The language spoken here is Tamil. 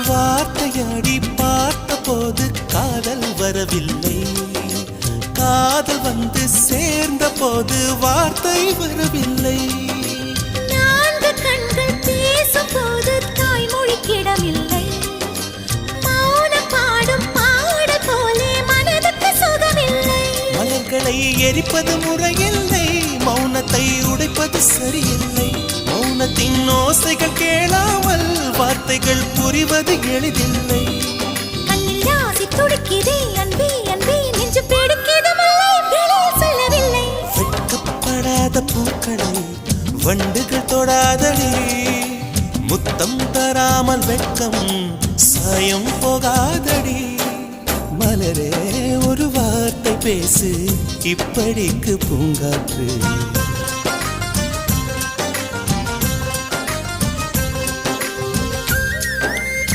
வார்த்தையாடி பார்த்த போது காதல் வரவில்லை, காதல் வந்து சேர்ந்த போது வார்த்தை வரவில்லை. நான்கு கண்கள் பேசும் போது தாய்மொழி கிடமில்லை, மௌனம் பாடும் பாடல் போலே மனதுக்கு சுகமில்லை. மலர்களை எரிப்பது முறையில்லை, மௌனத்தை உடைப்பது சரியில்லை. மௌனத்தின் ஓசைகள் கேளாமல் வார்த்தைகள் புரிவது எளிதில்லை. கண்ணில் ஆசை துடிக்குதே அன்பே அன்பே, நெஞ்சு பிடிக்குது மல்லை வெளியில் சொல்லவில்லை. வெட்கப்படாத பூக்களை வண்டுகள் தொடாதடி, முத்தம் தராமல் வெட்கம் சாயம் போகாதடி. மலரே ஒரு வார்த்தை பேசு, இப்படிக்கு பூங்காற்று